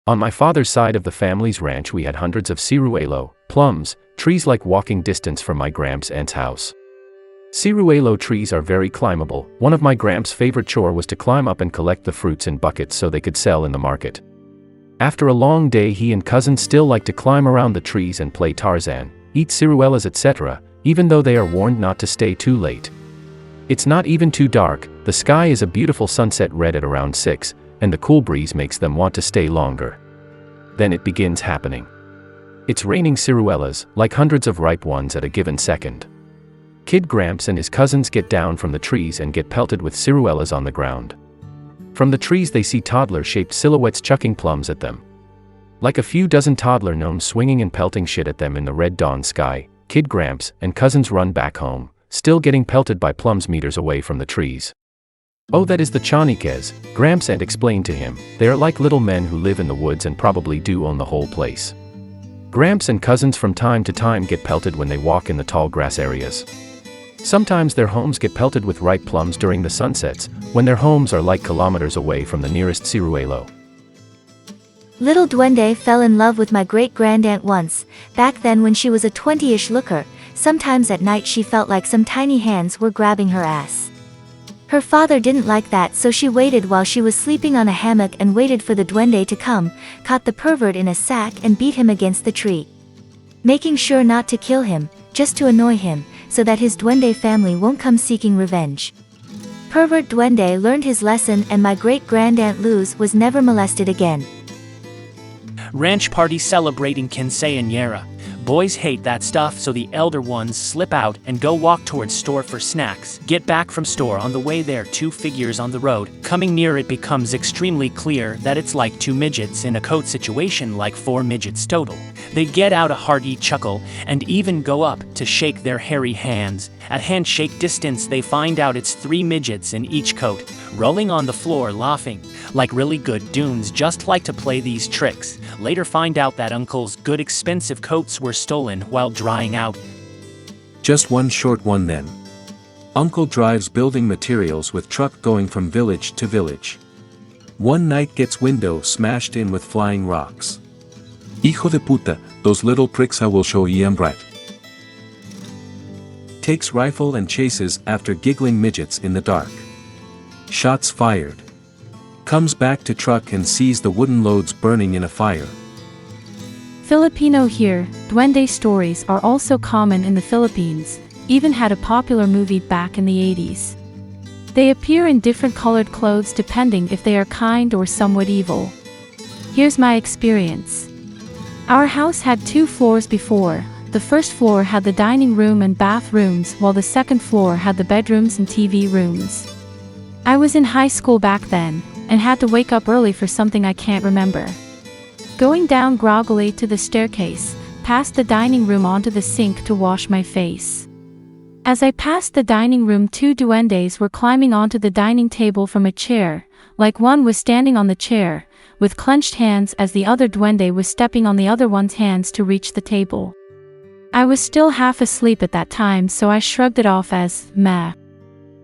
On my father's side of the family's ranch we had hundreds of ciruelo, plums, trees like walking distance from my gramps' aunt's house. Ciruelo trees are very climbable. One of my gramps' favorite chore was to climb up and collect the fruits in buckets so they could sell in the market. After a long day he and cousins still like to climb around the trees and play Tarzan, eat ciruelas etc., even though they are warned not to stay too late. It's not even too dark, the sky is a beautiful sunset red at around 6, and the cool breeze makes them want to stay longer. Then it begins happening. It's raining ciruelas, like hundreds of ripe ones at a given second. Kid Gramps and his cousins get down from the trees and get pelted with ciruelas on the ground. From the trees they see toddler-shaped silhouettes chucking plums at them. Like a few dozen toddler gnomes swinging and pelting shit at them in the red dawn sky, Kid Gramps and cousins run back home, still getting pelted by plums meters away from the trees. Oh, that is the Chaniques, Gramps aunt explained to him. They are like little men who live in the woods and probably do own the whole place. Gramps and cousins from time to time get pelted when they walk in the tall grass areas. Sometimes their homes get pelted with ripe plums during the sunsets, when their homes are like kilometers away from the nearest ciruelo. Little Duende fell in love with my great-grandaunt once, back then when she was a 20-ish looker. Sometimes at night she felt like some tiny hands were grabbing her ass. Her father didn't like that, so she waited while she was sleeping on a hammock and waited for the Duende to come, caught the pervert in a sack and beat him against the tree. Making sure not to kill him, just to annoy him, so that his Duende family won't come seeking revenge. Pervert Duende learned his lesson and my great-grandaunt Luz was never molested again. Ranch party celebrating quinceañera. Boys hate that stuff, so the elder ones slip out and go walk towards store for snacks. Get back from store on the way there, two figures on the road. Coming near it becomes extremely clear that it's like two midgets in a coat situation, like 4 midgets total. They get out a hearty chuckle and even go up to shake their hairy hands. At handshake distance they find out it's 3 midgets in each coat, rolling on the floor laughing. Like really good dunes just like to play these tricks. Later find out that uncle's good expensive coats were stolen while drying out. Just one short one then. Uncle drives building materials with truck going from village to village. One night gets window smashed in with flying rocks. Hijo de puta, those little pricks I will show you brat. Takes rifle and chases after giggling midgets in the dark. Shots fired. Comes back to truck and sees the wooden loads burning in a fire. Filipino here, Duende stories are also common in the Philippines, even had a popular movie back in the 80s. They appear in different colored clothes depending if they are kind or somewhat evil. Here's my experience. Our house had 2 floors before. The first floor had the dining room and bathrooms, while the second floor had the bedrooms and TV rooms. I was in high school back then, and had to wake up early for something I can't remember. Going down groggily to the staircase, past the dining room onto the sink to wash my face. As I passed the dining room, 2 duendes were climbing onto the dining table from a chair, like one was standing on the chair, with clenched hands as the other duende was stepping on the other one's hands to reach the table. I was still half asleep at that time, so I shrugged it off as meh.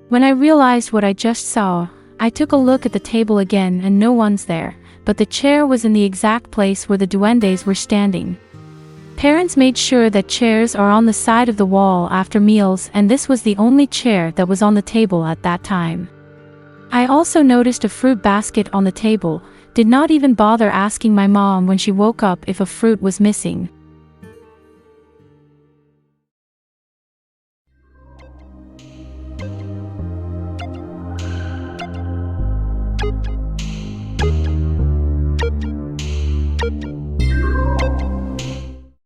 When I realized what I just saw, I took a look at the table again and no one's there, but the chair was in the exact place where the duendes were standing. Parents made sure that chairs are on the side of the wall after meals, and this was the only chair that was on the table at that time. I also noticed a fruit basket on the table, did not even bother asking my mom when she woke up if a fruit was missing.